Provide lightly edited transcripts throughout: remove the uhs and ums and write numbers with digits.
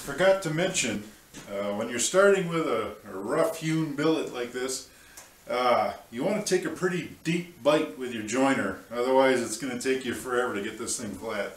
Forgot to mention, when you're starting with a rough hewn billet like this, you want to take a pretty deep bite with your joiner, otherwise it's going to take you forever to get this thing flat.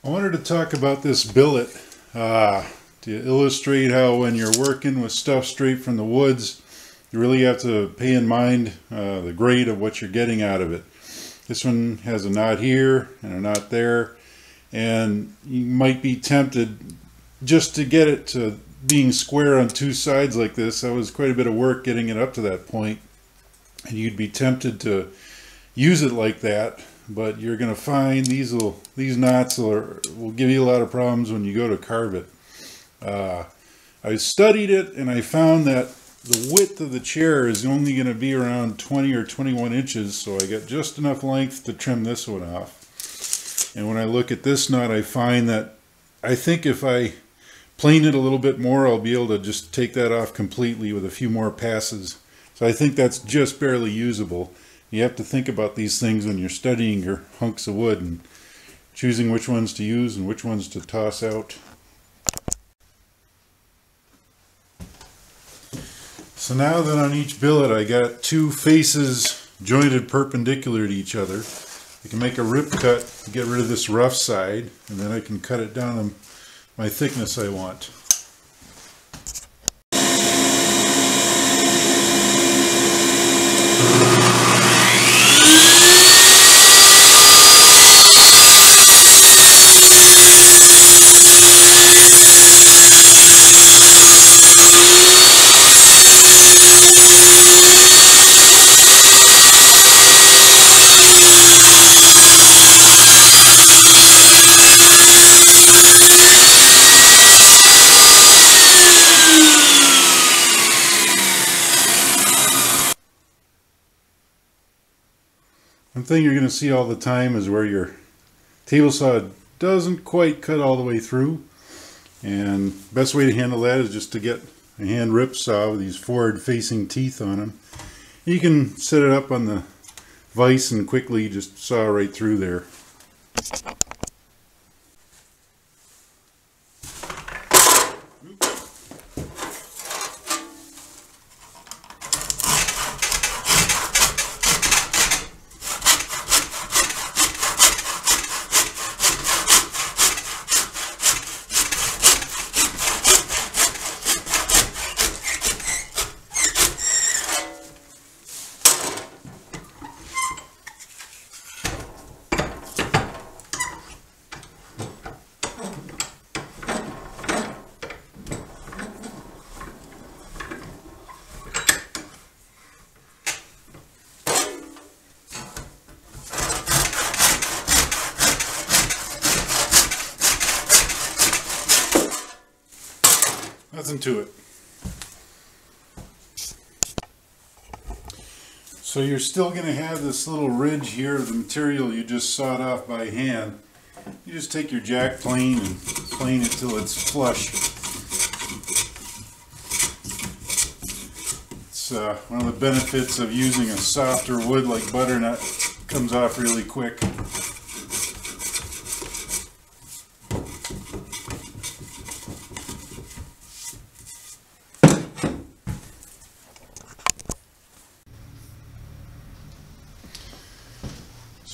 I wanted to talk about this billet to illustrate how when you're working with stuff straight from the woods, you really have to pay in mind the grade of what you're getting out of it. This one has a knot here and a knot there, and you might be tempted just to get it to being square on two sides like this. That was quite a bit of work getting it up to that point, and you'd be tempted to use it like that. But you're going to find these knots will give you a lot of problems when you go to carve it. I studied it and I found that the width of the chair is only going to be around 20 or 21 inches, so I got just enough length to trim this one off. And when I look at this knot, I find that I think if I plane it a little bit more, I'll be able to just take that off completely with a few more passes. So I think that's just barely usable. You have to think about these things when you're studying your hunks of wood and choosing which ones to use and which ones to toss out. So now that on each billet I got two faces jointed perpendicular to each other, I can make a rip cut to get rid of this rough side, and then I can cut it down to my thickness I want. One thing you're going to see all the time is where your table saw doesn't quite cut all the way through, and the best way to handle that is just to get a hand rip saw with these forward facing teeth on them. You can set it up on the vise and quickly just saw right through there. Nothing to it. So you're still going to have this little ridge here of the material you just sawed off by hand. You just take your jack plane and plane it till it's flush. It's one of the benefits of using a softer wood like butternut. It comes off really quick.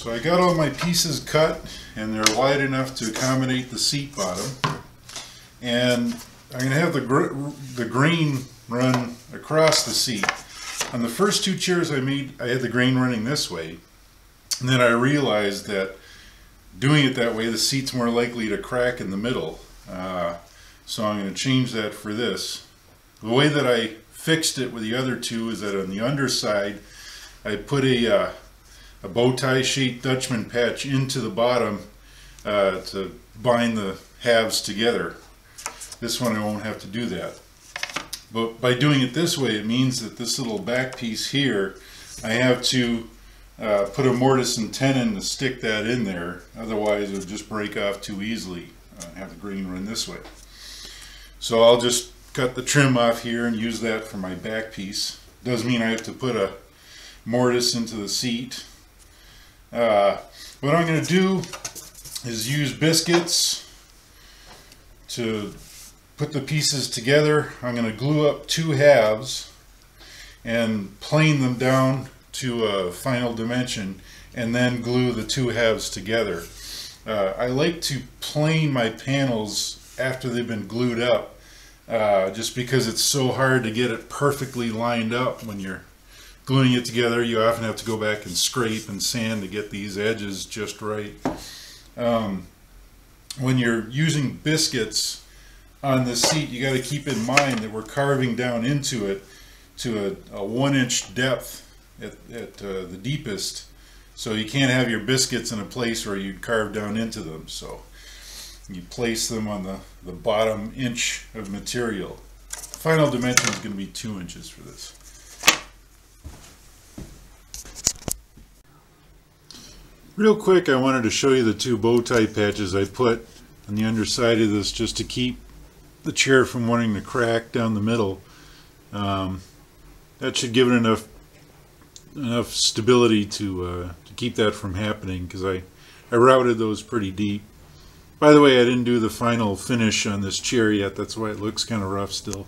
So I got all my pieces cut, and they're wide enough to accommodate the seat bottom. And I'm going to have the grain run across the seat. On the first two chairs I made, I had the grain running this way. And then I realized that doing it that way, the seat's more likely to crack in the middle. So I'm going to change that for this. The way that I fixed it with the other two is that on the underside, I put a bow tie shaped Dutchman patch into the bottom to bind the halves together. This one I won't have to do that. But by doing it this way, it means that this little back piece here, I have to put a mortise and tenon to stick that in there. Otherwise it would just break off too easily. Have the grain run this way. So I'll just cut the trim off here and use that for my back piece. Does mean I have to put a mortise into the seat. What I'm going to do is use biscuits to put the pieces together. I'm going to glue up two halves and plane them down to a final dimension and then glue the two halves together. I like to plane my panels after they've been glued up just because it's so hard to get it perfectly lined up. When you're gluing it together, you often have to go back and scrape and sand to get these edges just right. When you're using biscuits on the seat, you got to keep in mind that we're carving down into it to a 1-inch depth at the deepest. So you can't have your biscuits in a place where you'd carve down into them. So you place them on the bottom inch of material. Final dimension is going to be 2 inches for this. Real quick, I wanted to show you the two bow tie patches I put on the underside of this just to keep the chair from wanting to crack down the middle. That should give it enough stability to keep that from happening, because I routed those pretty deep. By the way, I didn't do the final finish on this chair yet. That's why it looks kind of rough still.